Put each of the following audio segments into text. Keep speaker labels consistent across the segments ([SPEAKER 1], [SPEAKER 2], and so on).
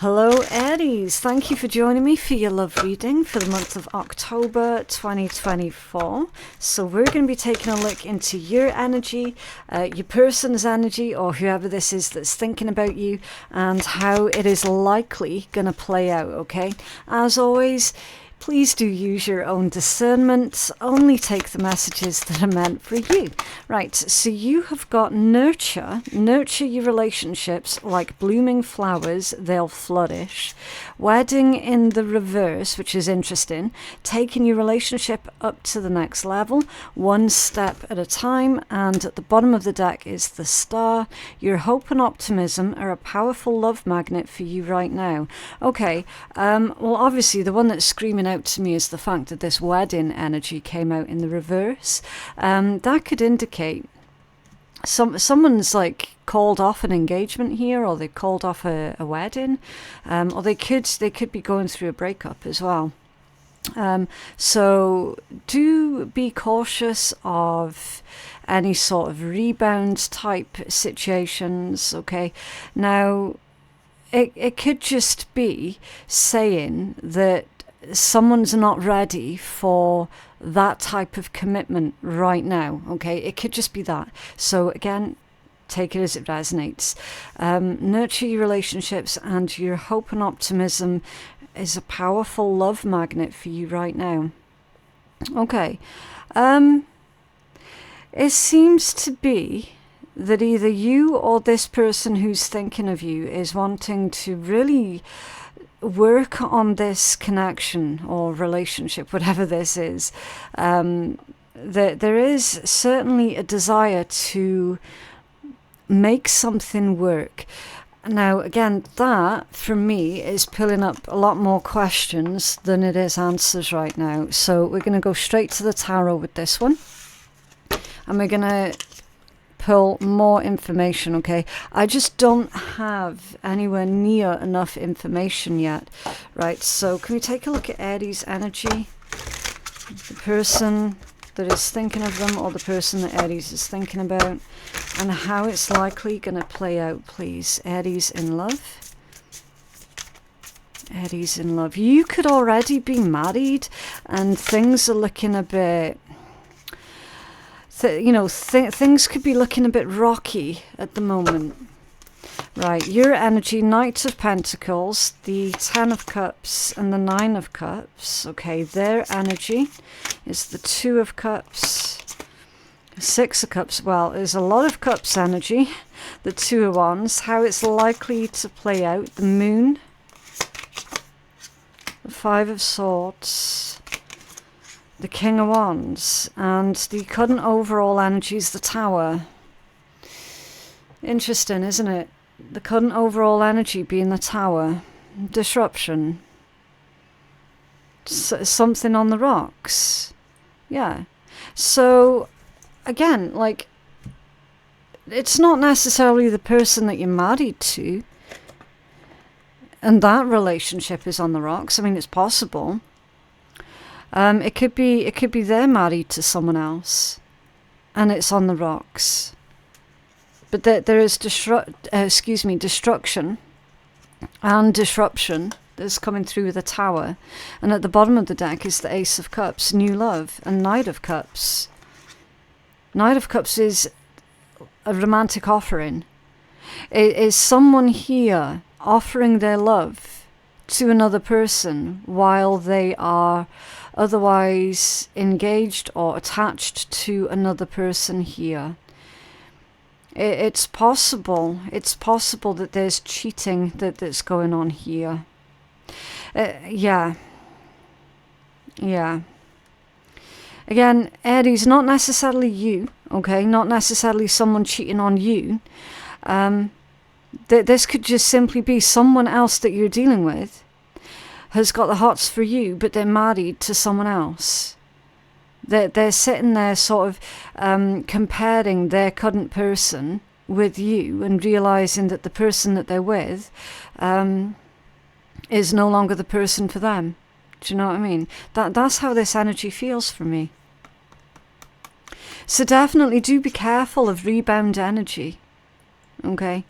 [SPEAKER 1] Hello Aries, thank you for joining me for your love reading for the month of October 2024. So we're going to be taking a look into your energy, your person's energy, or whoever this is that's thinking about you, and how it is likely going to play out, okay? As always, please do use your own discernment. Only take the messages that are meant for you. Right, so you have got nurture. Nurture your relationships like blooming flowers, they'll flourish. Wedding in the reverse, which is interesting. Taking your relationship up to the next level, one step at a time. And at the bottom of the deck is the star. Your hope and optimism are a powerful love magnet for you right now. Okay, well obviously the one that's screaming out to me is the fact that this wedding energy came out in the reverse. That could indicate someone's like called off an engagement here, or they called off a wedding, or they could be going through a breakup as well. So do be cautious of any sort of rebound type situations. Okay, now it could just be saying that someone's not ready for that type of commitment right now. Okay, it could just be that. So again, take it as it resonates. Nurture your relationships, and your hope and optimism is a powerful love magnet for you right now. Okay, it seems to be that either you or this person who's thinking of you is wanting to really work on this connection or relationship, whatever this is. There is certainly a desire to make something work. Now, again, that for me is pulling up a lot more questions than it is answers right now. So we're going to go straight to the tarot with this one. And we're going to pull more information, okay? I just don't have anywhere near enough information yet, right? So can we take a look at Aries energy? The person that is thinking of them, or the person that Aries is thinking about, and how it's likely going to play out, please. Aries in love. Aries in love. You could already be married, and things are looking a bit... things could be looking a bit rocky at the moment. Right, your energy, Knight of Pentacles, the 10 of Cups, and the 9 of Cups. Okay, their energy is the 2 of Cups, 6 of Cups. Well, there's a lot of Cups energy. The 2 of Wands, how it's likely to play out. The Moon, the 5 of Swords, the King of Wands, and the current overall energy is the Tower. Interesting, isn't it? The current overall energy being the Tower. Disruption. Something on the rocks. Yeah. So, again, like, it's not necessarily the person that you're married to, and that relationship is on the rocks. I mean, it's possible. It could be they're married to someone else, and it's on the rocks. But there is destruction and disruption that's coming through with the Tower, and at the bottom of the deck is the Ace of Cups, new love, and Knight of Cups. Knight of Cups is a romantic offering. It is someone here offering their love to another person while they are otherwise engaged or attached to another person here. It's possible that there's cheating that's going on here. Yeah. Again, Aries, not necessarily you, okay? Not necessarily someone cheating on you. This could just simply be someone else that you're dealing with has got the hots for you, but they're married to someone else. They're sitting there sort of comparing their current person with you, and realising that the person that they're with is no longer the person for them. Do you know what I mean? That's how this energy feels for me. So definitely do be careful of rebound energy. Okay?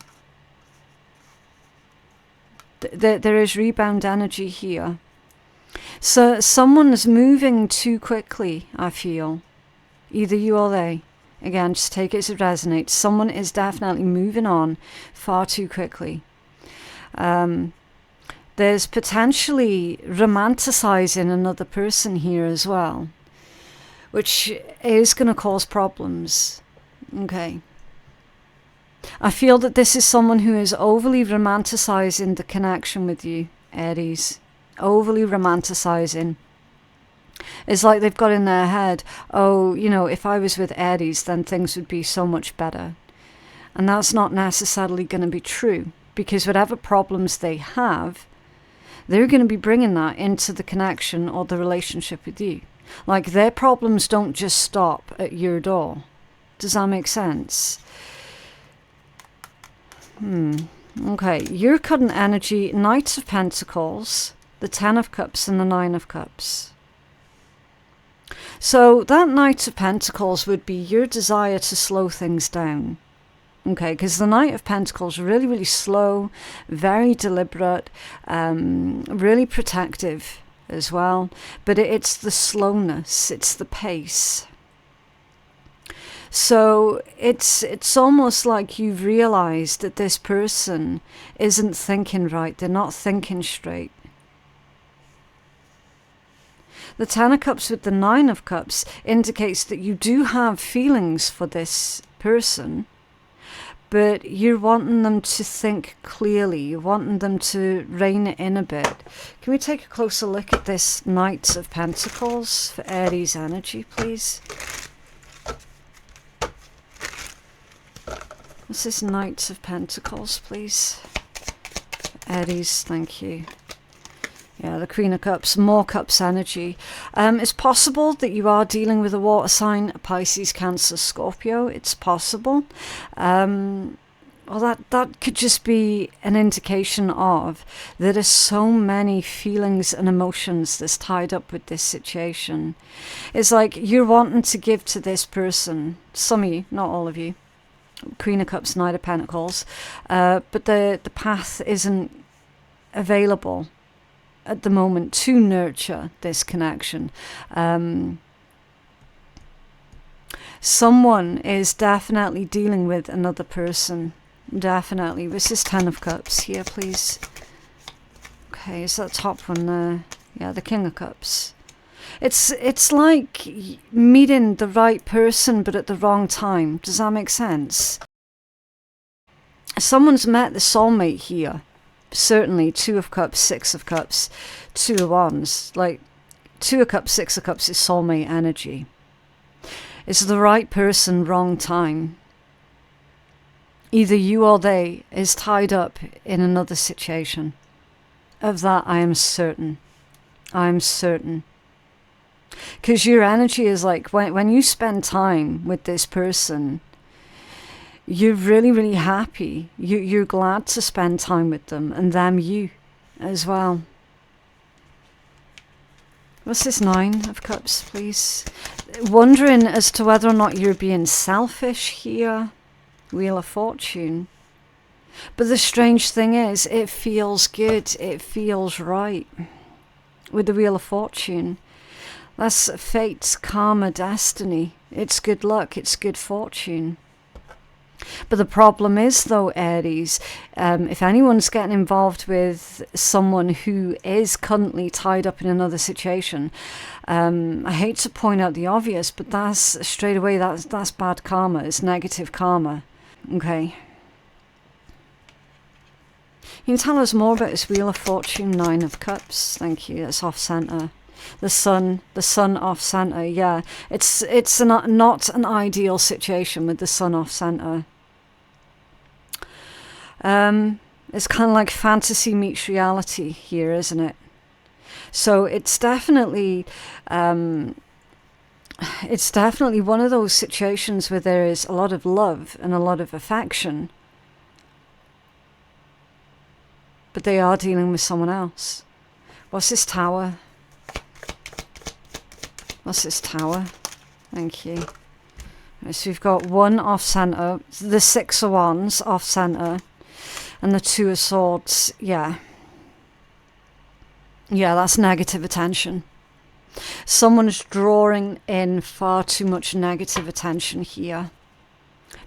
[SPEAKER 1] There is rebound energy here. So someone's moving too quickly, I feel. Either you or they. Again, just take it as it resonates. Someone is definitely moving on far too quickly. There's potentially romanticizing another person here as well, which is going to cause problems. Okay. I feel that this is someone who is overly romanticizing the connection with you, Aries. Overly romanticizing. It's like they've got in their head, oh, you know, if I was with Aries, then things would be so much better. And that's not necessarily going to be true, because whatever problems they have, they're going to be bringing that into the connection or the relationship with you. Like, their problems don't just stop at your door. Does that make sense? Okay, your current energy, Knight of Pentacles, the Ten of Cups and the Nine of Cups. So that Knight of Pentacles would be your desire to slow things down. Okay, because the Knight of Pentacles is really, really slow, very deliberate, really protective as well. But it's the slowness, it's the pace. So it's almost like you've realized that this person isn't thinking right. They're not thinking straight. The Ten of Cups with the Nine of Cups indicates that you do have feelings for this person, but you're wanting them to think clearly. You're wanting them to rein it in a bit. Can we take a closer look at this Knight of Pentacles for Aries energy, please? What's this Knight of Pentacles, please? Aries, thank you. Yeah, the Queen of Cups, more Cups energy. It's possible that you are dealing with a water sign, a Pisces, Cancer, Scorpio. It's possible. Well, that could just be an indication of there are so many feelings and emotions that's tied up with this situation. It's like you're wanting to give to this person, some of you, not all of you. Queen of Cups, Knight of Pentacles, but the path isn't available at the moment to nurture this connection. Someone is definitely dealing with another person. Definitely. This is Ten of Cups here, please. Okay, is that top one there? Yeah, the King of Cups. It's like meeting the right person but at the wrong time. Does that make sense? Someone's met the soulmate here. Certainly, Two of Cups, Six of Cups, Two of Wands. Like, Two of Cups, Six of Cups is soulmate energy. It's the right person, wrong time. Either you or they is tied up in another situation. Of that, I am certain. I am certain. Because your energy is like, when you spend time with this person, you're really, really happy. You're glad to spend time with them, and them you as well. What's this Nine of Cups, please? Wondering as to whether or not you're being selfish here. Wheel of Fortune. But the strange thing is, it feels good. It feels right. With the Wheel of Fortune. That's fate, karma, destiny. It's good luck. It's good fortune. But the problem is, though, Aries, if anyone's getting involved with someone who is currently tied up in another situation, I hate to point out the obvious, but that's straight away, that's bad karma. It's negative karma. Okay. You can tell us more about this Wheel of Fortune, Nine of Cups. Thank you. That's off center. The sun off center. Yeah, it's not an ideal situation with the sun off center. It's kind of like fantasy meets reality here, isn't it? So it's definitely one of those situations where there is a lot of love and a lot of affection, but they are dealing with someone else. What's this Tower? What's this Tower? Thank you. Right, so we've got one off center, the Six of Wands off center, and the Two of Swords. Yeah, Yeah, that's negative attention. Someone's drawing in far too much negative attention here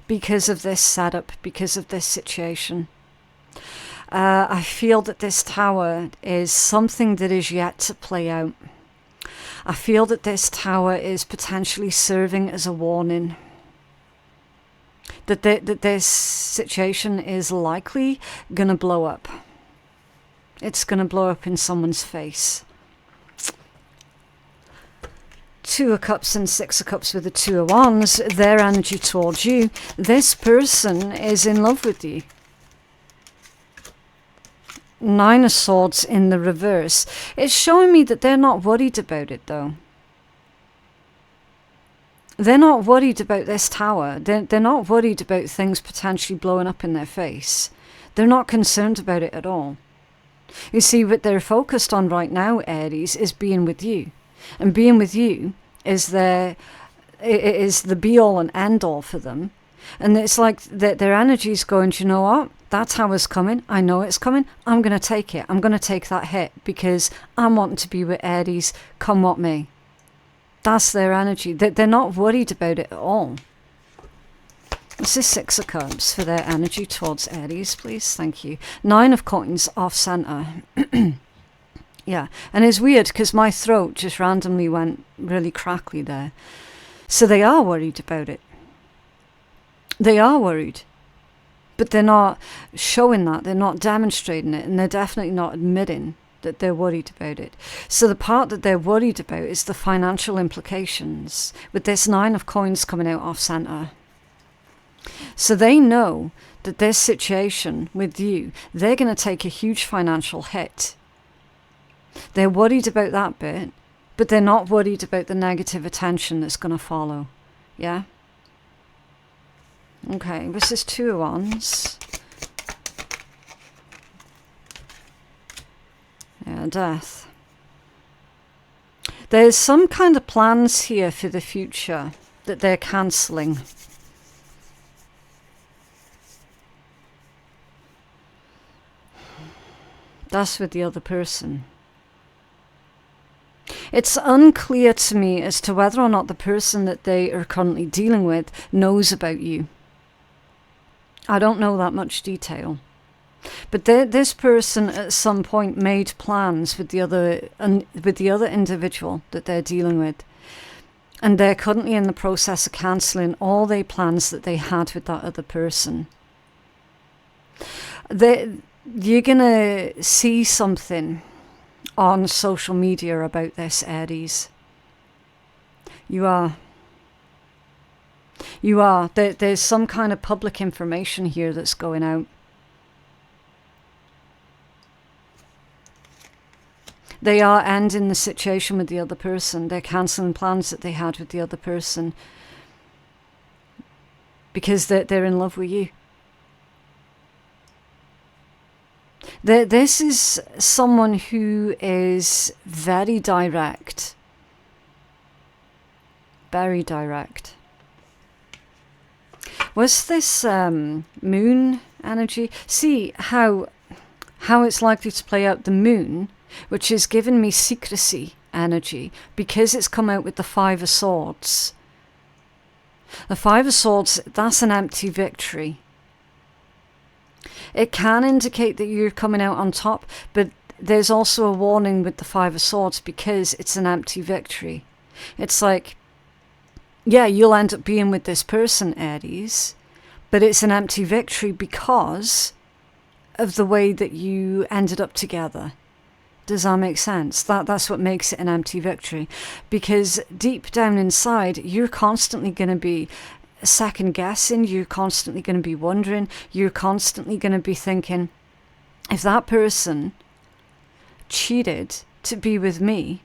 [SPEAKER 1] because of this setup, because of this situation. I feel that this tower is something that is yet to play out. I feel that this tower is potentially serving as a warning. That this situation is likely going to blow up. It's going to blow up in someone's face. Two of Cups and Six of Cups with the Two of Wands, their energy towards you. This person is in love with you. Nine of Swords in the reverse. It's showing me that they're not worried about it though. They're not worried about this tower. They're not worried about things potentially blowing up in their face. They're not concerned about it at all. You see, what they're focused on right now, Aries, is being with you. And being with you is the be-all and end-all for them. And it's like their energy's going, you know what? That tower's coming. I know it's coming. I'm going to take it. I'm going to take that hit because I'm wanting to be with Aries, come what may. That's their energy. They're not worried about it at all. This is Six of Cups for their energy towards Aries, please. Thank you. Nine of Coins off center. Yeah, and it's weird because my throat just randomly went really crackly there. So they are worried about it. They are worried. But they're not showing that. They're not demonstrating it. And they're definitely not admitting that they're worried about it. So the part that they're worried about is the financial implications. With this Nine of Coins coming out off center. So they know that this situation with you, they're going to take a huge financial hit. They're worried about that bit, but they're not worried about the negative attention that's going to follow. Yeah? Okay, this is Two of Wands. Yeah, Death. There's some kind of plans here for the future that they're cancelling. That's with the other person. It's unclear to me as to whether or not the person that they are currently dealing with knows about you. I don't know that much detail. But this person at some point made plans with the other individual that they're dealing with. And they're currently in the process of cancelling all the plans that they had with that other person. You're going to see something on social media about this, Aries. You are. There's some kind of public information here that's going out. They are ending the situation with the other person. They're cancelling plans that they had with the other person. Because they're in love with you. This is someone who is very direct. Very direct. Was this moon energy? See how it's likely to play out. The moon, which is giving me secrecy energy, because it's come out with the Five of Swords. The Five of Swords, that's an empty victory. It can indicate that you're coming out on top, but there's also a warning with the Five of Swords because it's an empty victory. It's like, yeah, you'll end up being with this person, Aries, but it's an empty victory because of the way that you ended up together. Does that make sense? That's what makes it an empty victory. Because deep down inside, you're constantly going to be second guessing, you're constantly going to be wondering, you're constantly going to be thinking, if that person cheated to be with me,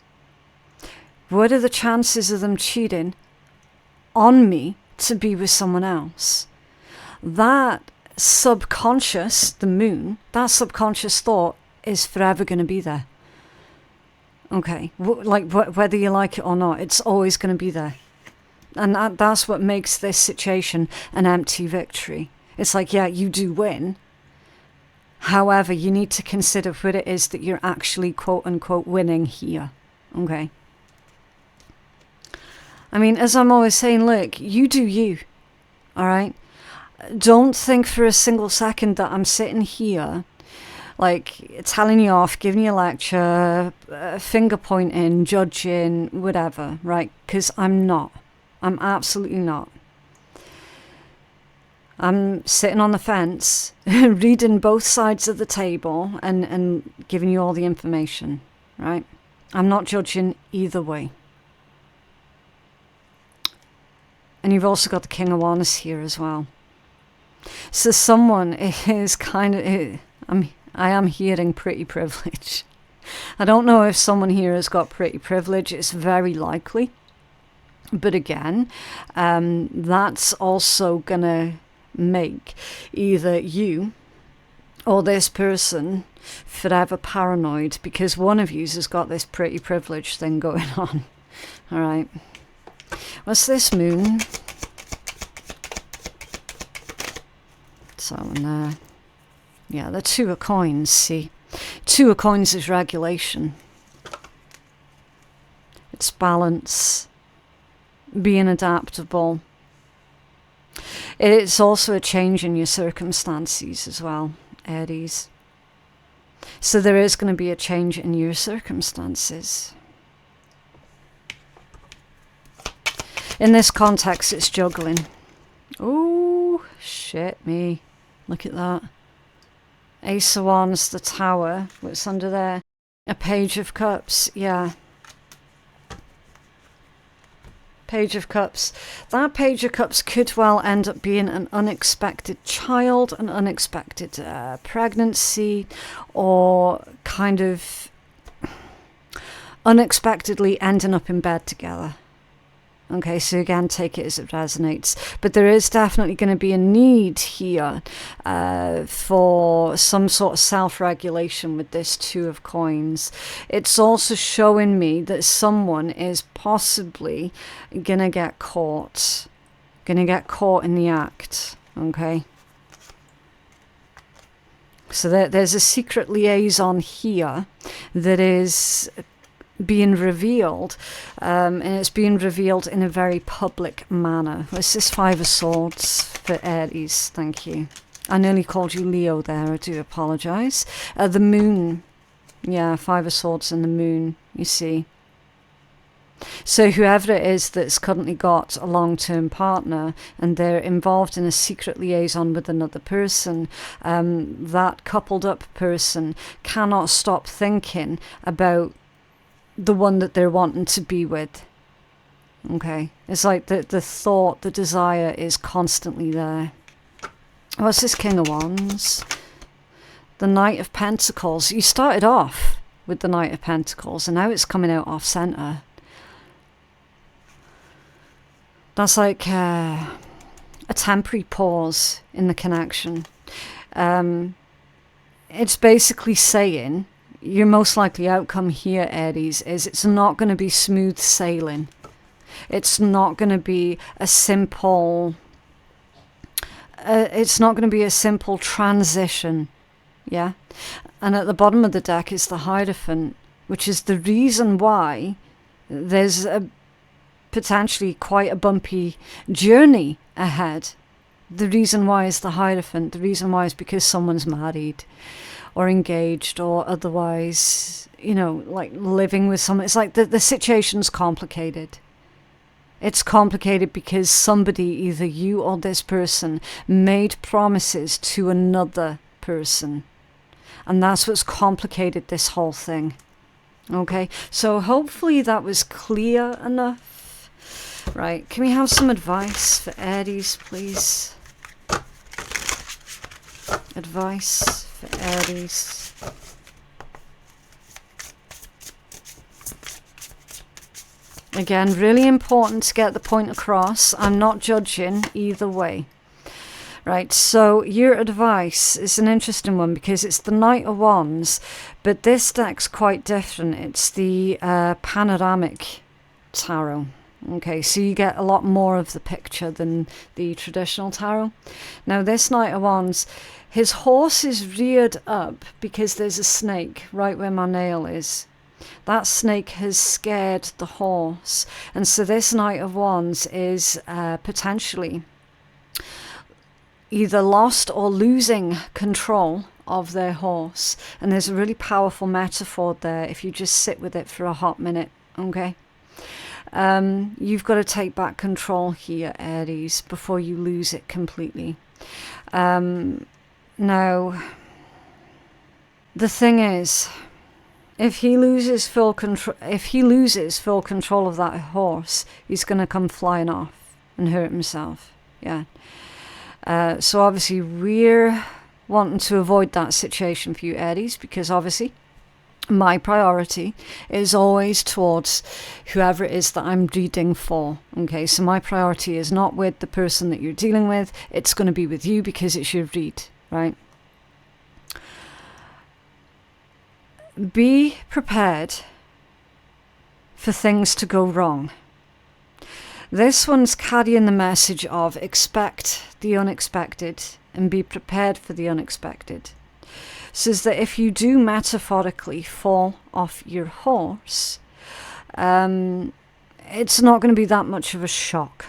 [SPEAKER 1] what are the chances of them cheating on me to be with someone else? That subconscious, the moon, that subconscious thought is forever going to be there. Okay, whether you like it or not, it's always going to be there. And that's what makes this situation an empty victory. It's like, yeah, you do win. However, you need to consider what it is that you're actually quote-unquote winning here. Okay? I mean, as I'm always saying, look, you do you. Alright? Don't think for a single second that I'm sitting here, like, telling you off, giving you a lecture, finger pointing, judging, whatever, right? Because I'm not. I'm absolutely not. I'm sitting on the fence, reading both sides of the table and giving you all the information, right? I'm not judging either way. And you've also got the King of Wands here as well. So someone is kind of, I am hearing pretty privilege. I don't know if someone here has got pretty privilege. It's very likely. But again, that's also going to make either you or this person forever paranoid, because one of you has got this pretty privilege thing going on. All right. What's this moon? So, yeah, the Two of Coins, see. Two of Coins is regulation. It's balance. Being adaptable. It's also a change in your circumstances as well, Aries. So there is going to be a change in your circumstances. In this context, it's juggling. Oh, shit me. Look at that. Ace of Wands, the Tower. What's under there? A Page of Cups, yeah. Page of Cups. That Page of Cups could well end up being an unexpected child, an unexpected pregnancy, or kind of unexpectedly ending up in bed together. Okay, so again, take it as it resonates. But there is definitely going to be a need here for some sort of self-regulation with this Two of Coins. It's also showing me that someone is possibly going to get caught. Going to get caught in the act. Okay? So there's a secret liaison here that is being revealed, and it's being revealed in a very public manner. What's this Five of Swords for Aries? Thank you. I nearly called you Leo there, I do apologise. The Moon. Yeah, Five of Swords and the Moon, you see. So whoever it is that's currently got a long-term partner and they're involved in a secret liaison with another person, that coupled up person cannot stop thinking about the one that they're wanting to be with. Okay, it's like the thought, the desire is constantly there. What's this King of Wands? The Knight of Pentacles. You started off with the Knight of Pentacles and now it's coming out off center. That's like a temporary pause in the connection. It's basically saying your most likely outcome here, Aries, is it's not going to be smooth sailing. It's not going to be a simple... it's not going to be a simple transition, yeah? And at the bottom of the deck is the Hierophant, which is the reason why there's a potentially quite a bumpy journey ahead. The reason why is the Hierophant. The reason why is because someone's married or engaged or otherwise, you know, like living with someone. It's like the situation's complicated. It's complicated because somebody, either you or this person, made promises to another person. And that's what's complicated this whole thing. Okay, so hopefully that was clear enough. Right, can we have some advice for Aries, please? Advice for Aries. Again, really important to get the point across. I'm not judging either way. Right, so your advice is an interesting one because it's the Knight of Wands, but this deck's quite different. It's the Panoramic Tarot. Okay, so you get a lot more of the picture than the traditional tarot. Now this Knight of Wands, his horse is reared up because there's a snake right where my nail is. That snake has scared the horse. And so this Knight of Wands is potentially either lost or losing control of their horse. And there's a really powerful metaphor there if you just sit with it for a hot minute, okay? You've got to take back control here, Aries, before you lose it completely. Now, the thing is, if he loses full control of that horse, he's going to come flying off and hurt himself. Yeah. So obviously we're wanting to avoid that situation for you, Aries, because obviously my priority is always towards whoever it is that I'm reading for. Okay, so my priority is not with the person that you're dealing with. It's going to be with you because it's your read, right? Be prepared for things to go wrong. This one's carrying the message of expect the unexpected and be prepared for the unexpected. Says that if you do metaphorically fall off your horse, it's not going to be that much of a shock.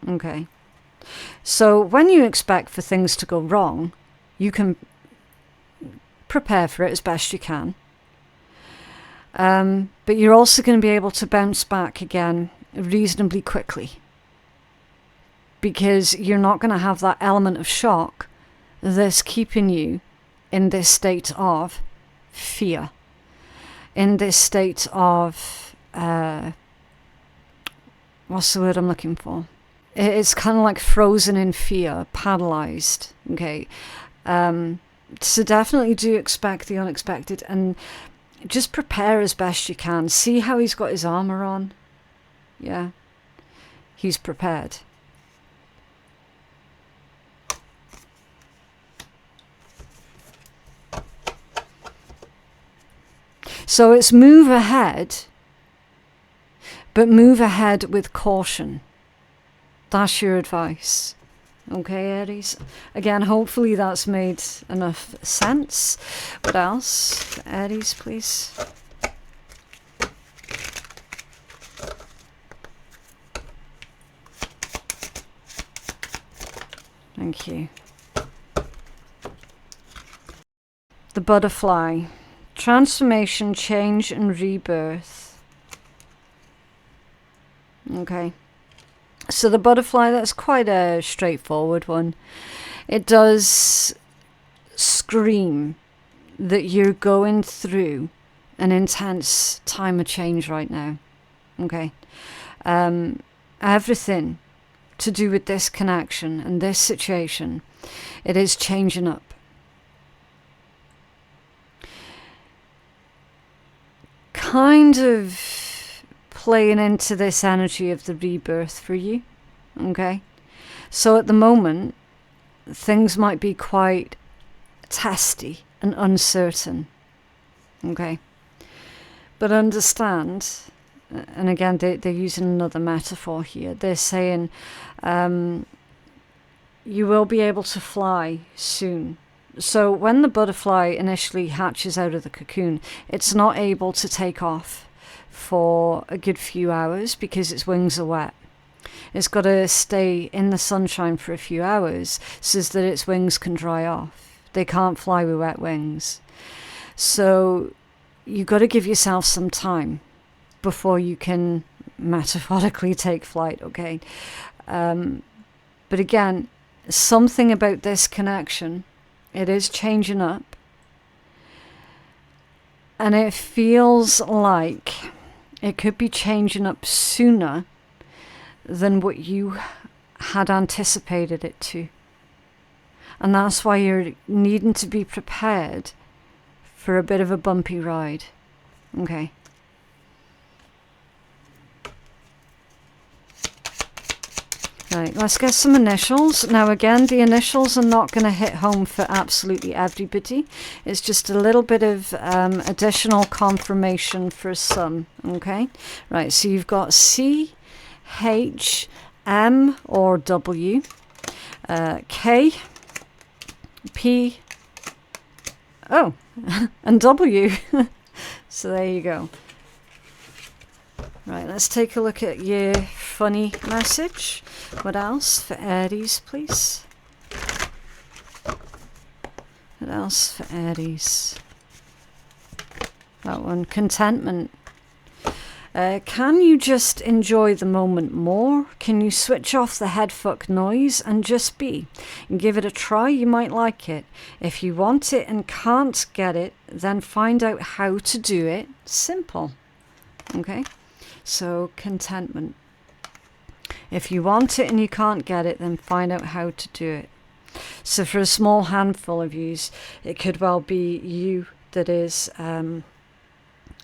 [SPEAKER 1] Okay. So when you expect for things to go wrong, you can prepare for it as best you can. But you're also going to be able to bounce back again reasonably quickly, because you're not going to have that element of shock that's keeping you in this state of fear, in this state of what's the word I'm looking for? It's kind of like frozen in fear, paralyzed. Okay, so definitely do expect the unexpected and just prepare as best you can. See how he's got his armor on? Yeah, he's prepared. So it's move ahead, but move ahead with caution. That's your advice. Okay, Aries? Again, hopefully that's made enough sense. What else? Aries, please. Thank you. The butterfly. Transformation, change, and rebirth. Okay. So the butterfly, that's quite a straightforward one. It does scream that you're going through an intense time of change right now. Okay. Everything to do with this connection and this situation, it is changing up. Kind of playing into this energy of the rebirth for you. Okay, so at the moment things might be quite testy and uncertain. Okay, but understand, and again they're using another metaphor here. They're saying you will be able to fly soon. So when the butterfly initially hatches out of the cocoon, it's not able to take off for a good few hours because its wings are wet. It's got to stay in the sunshine for a few hours so that its wings can dry off. They can't fly with wet wings. So you've got to give yourself some time before you can metaphorically take flight, okay? But again, something about this connection, it is changing up. And it feels like it could be changing up sooner than what you had anticipated it to. And that's why you're needing to be prepared for a bit of a bumpy ride. Okay. Right, let's get some initials. Now again, the initials are not going to hit home for absolutely everybody. It's just a little bit of additional confirmation for some, okay? Right, so you've got C, H, M or W, K, P, oh, and W. So there you go. Right, let's take a look at your funny message. What else for Aries, please? What else for Aries? That one, contentment. Can you just enjoy the moment more? Can you switch off the headfuck noise and just be? And give it a try, you might like it. If you want it and can't get it, then find out how to do it. Simple. Okay? So, contentment. If you want it and you can't get it, then find out how to do it. So for a small handful of yous, it could well be you that is in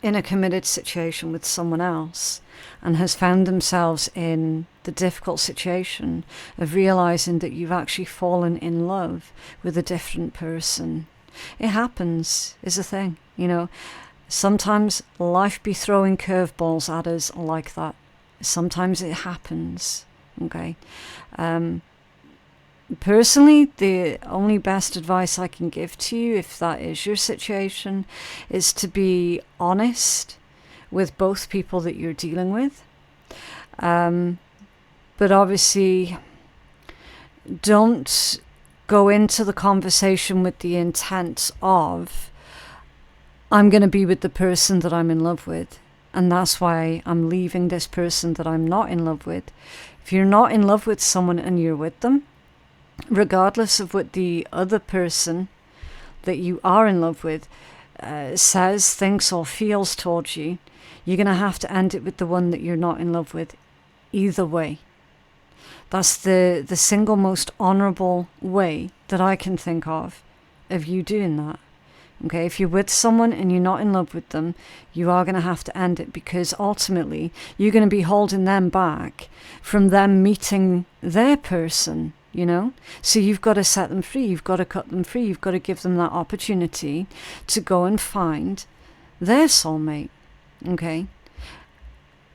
[SPEAKER 1] a committed situation with someone else and has found themselves in the difficult situation of realizing that you've actually fallen in love with a different person. It happens, is a thing, you know. Sometimes life be throwing curveballs at us like that. Sometimes it happens, okay? Personally, the only best advice I can give to you, if that is your situation, is to be honest with both people that you're dealing with. But obviously, don't go into the conversation with the intent of, I'm going to be with the person that I'm in love with, and that's why I'm leaving this person that I'm not in love with. If you're not in love with someone and you're with them, regardless of what the other person that you are in love with says, thinks or feels towards you, you're going to have to end it with the one that you're not in love with either way. That's the single most honourable way that I can think of you doing that. Okay, if you're with someone and you're not in love with them, you are going to have to end it, because ultimately you're going to be holding them back from them meeting their person, you know? So you've got to set them free, you've got to cut them free, you've got to give them that opportunity to go and find their soulmate, okay?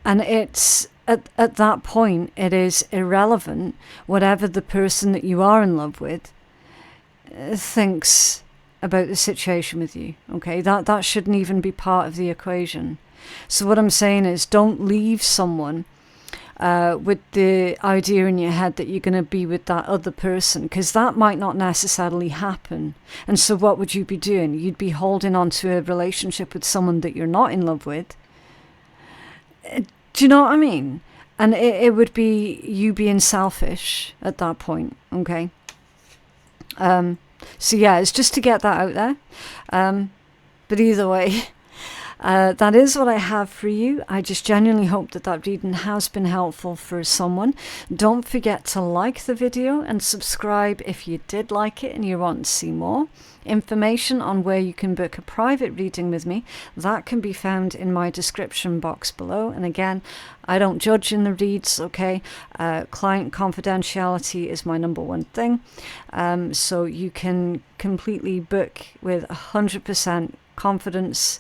[SPEAKER 1] And it's at that point, it is irrelevant whatever the person that you are in love with thinks about the situation with you, okay? That shouldn't even be part of the equation. So what I'm saying is, don't leave someone with the idea in your head that you're going to be with that other person, because that might not necessarily happen. And so what would you be doing? You'd be holding on to a relationship with someone that you're not in love with. Do you know what I mean? And it would be you being selfish at that point, okay? So yeah, it's just to get that out there. But either way, that is what I have for you. I just genuinely hope that reading has been helpful for someone. Don't forget to like the video and subscribe if you did like it and you want to see more. Information on where you can book a private reading with me, that can be found in my description box below. And again, I don't judge in the reads, okay? Client confidentiality is my number one thing. So you can completely book with 100% confidence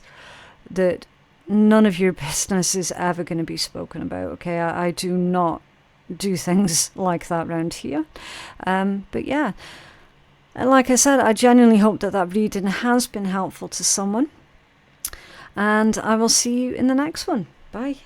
[SPEAKER 1] that none of your business is ever going to be spoken about, okay? I do not do things like that around here. But yeah, and like I said, I genuinely hope that reading has been helpful to someone. And I will see you in the next one. Bye.